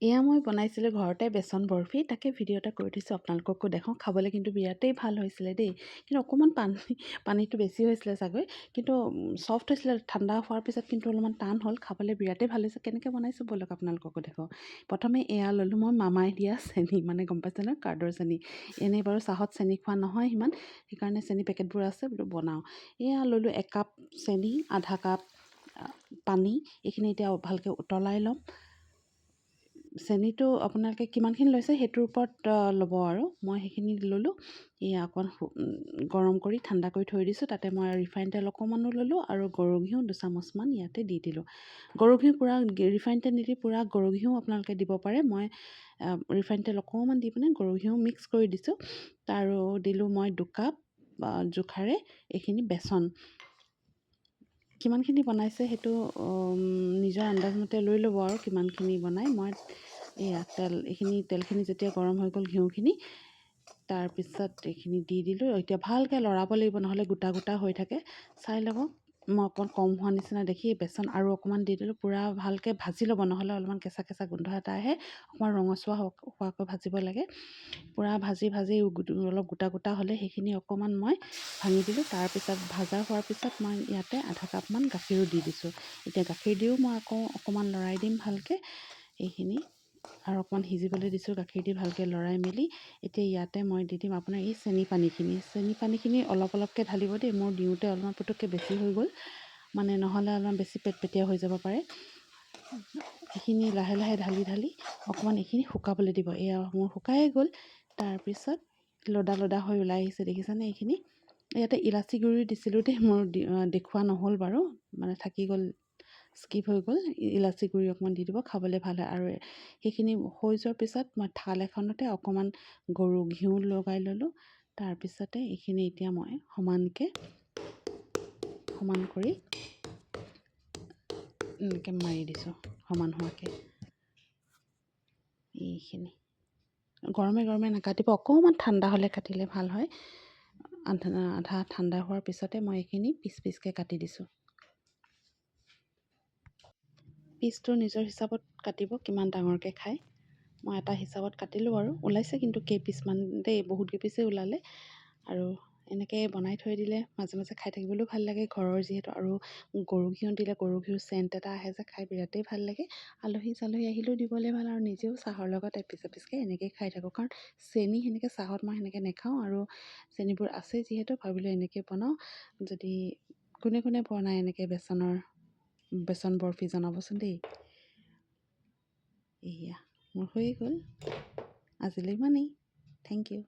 এয়া মই বনাইছিলোঁ ঘৰতে বেচন বৰফি, তাকে ভিডিঅ' এটা কৰি থৈছোঁ আপোনালোককো দেখাওঁ। খাবলৈ কিন্তু বিৰাটেই ভাল হৈছিলে দেই। কিন্তু অকণমান পানীটো বেছি হৈছিলে চাগৈ, কিন্তু ছফ্ট হৈছিলে। ঠাণ্ডা হোৱাৰ পিছত কিন্তু অলপমান টান হ'ল। খাবলৈ বিৰাটেই ভাল হৈছে। কেনেকৈ বনাইছোঁ ব'লক আপোনালোককো দেখাওঁ। প্ৰথমে এয়া ল'লোঁ মই মামাই দিয়া চেনি, মানে গম পাইছে নহয়, কাৰ্ডৰ চেনি। এনেই বাৰু চাহত চেনি খোৱা নহয় সিমান, সেইকাৰণে চেনি পেকেটবোৰ আছে বোলো বনাওঁ। এয়া ল'লোঁ 1 কাপ চেনি, আধা কাপ পানী। এইখিনি এতিয়া ভালকৈ উতলাই ল'ম। চেনিটো আপোনালোকে কিমানখিনি লৈছে সেইটোৰ ওপৰত ল'ব আৰু মই সেইখিনি ল'লোঁ। এয়া অকণমান গৰম কৰি ঠাণ্ডা কৰি থৈ দিছোঁ। তাতে মই ৰিফাইন তেল অকণমানো ল'লোঁ আৰু গৰু ঘিউ 2 চামুচমান ইয়াতে দি দিলোঁ। গৰু ঘিউ পূৰা ৰিফাইন তেল নিদি পূৰা গৰু ঘিউ আপোনালোকে দিব পাৰে। মই ৰিফাইন তেল অকণমান দি পিনে গৰু ঘিউ মিক্স কৰি দিছোঁ। আৰু দিলোঁ মই 2 কাপ জোখাৰে এইখিনি বেচন। কিমানখিনি বনাইছে সেইটো নিজৰ আন্দাজমতে লৈ ল'ব আৰু কিমানখিনি বনাই। মই এয়া তেলখিনি যেতিয়া গৰম হৈ গ'ল, ঘিউখিনি, তাৰপিছত এইখিনি দি দিলোঁ। এতিয়া ভালকৈ লৰাব লাগিব, নহ'লে গোটা গোটা হৈ থাকে। চাই ল'ব, মই অকণ কম হোৱা নিচিনা দেখি বেচন আৰু অকণমান দি দিলোঁ। পূৰা ভালকৈ ভাজি ল'ব, নহ'লে অলপমান কেঁচা কেঁচা গোন্ধ এটা আহে। অকণমান ৰঙচুৱা হোৱাকৈ ভাজিব লাগে। পূৰা ভাজি অলপ গোটা গোটা হ'লে সেইখিনি অকণমান মই ভাঙি দিলোঁ। তাৰপিছত ভাজা হোৱাৰ পিছত মই ইয়াতে আধা কাপমান গাখীৰো দি দিছোঁ। এতিয়া গাখীৰ দিও মই আকৌ অকণমান লৰাই দিম ভালকৈ। এইখিনি আৰু অকণমান সিজিবলৈ দিছোঁ গাখীৰ দি ভালকৈ লৰাই মেলি। এতিয়া ইয়াতে মই দি দিম আপোনাৰ এই চেনি পানীখিনি অলপ অলপকৈ ঢালিব দেই। মোৰ দিওঁতে অলপমান পুটুককৈ বেছি হৈ গ'ল, মানে নহ'লে অলপমান বেছি পেটপেটীয়া হৈ যাব পাৰে। এইখিনি লাহে লাহে ঢালি অকণমান এইখিনি শুকাবলৈ দিব। এয়া মোৰ শুকাই গ'ল। তাৰপিছত লদা লদা হৈ ওলাই আহিছে, দেখিছেনে? এইখিনি ইয়াতে ইলাচি গুড়ি দিছিলোঁ দেই, মোৰ দেখুওৱা নহ'ল বাৰু, মানে থাকি গ'ল, স্কিপ হৈ গ'ল। ইলাচি গুড়ি অকণমান দি দিব, খাবলৈ ভাল হয়। আৰু সেইখিনি হৈ যোৱাৰ পিছত মই থাল এখনতে অকণমান গৰু ঘিউ লগাই ল'লোঁ। তাৰপিছতে এইখিনি এতিয়া মই সমান কৰি এনেকৈ মাৰি দিছোঁ, সমান হোৱাকৈ। এইখিনি গৰমে গৰমে নাকাটিব, অকণমান ঠাণ্ডা হ'লে কাটিলে ভাল হয়। আধা ঠাণ্ডা হোৱাৰ পিছতে মই এইখিনি পিচকৈ কাটি দিছোঁ। পিচটো নিজৰ হিচাপত কাটিব, কিমান ডাঙৰকৈ খায়। মই এটা হিচাপত কাটিলোঁ আৰু ওলাইছে কিন্তু কেইপিচমান দেই, বহুত কেইপিচেই ওলালে। আৰু এনেকৈ বনাই থৈ দিলে মাজে মাজে খাই থাকিবলৈও ভাল লাগে, ঘৰৰ যিহেতু। আৰু গৰু ঘিউ দিলে গৰু ঘিউৰ চেণ্ট এটা আহে যে, খাই বিৰাটেই ভাল লাগে। আলহী চালহী আহিলেও দিবলৈ ভাল, আৰু নিজেও চাহৰ লগত এপিচকৈ এনেকৈয়ে খাই থাকোঁ। কাৰণ চেনি সেনেকৈ চাহত মই সেনেকৈ নাখাওঁ, আৰু চেনিবোৰ আছে যিহেতু ভাবিলোঁ এনেকৈ বনাওঁ। যদি কোনে কোনে বনায় এনেকৈ বেচন বৰফি জনাবচোন দেই। এয়া মোৰ হৈয়ে গ'ল, আজিলৈ ইমানেই। Thank U.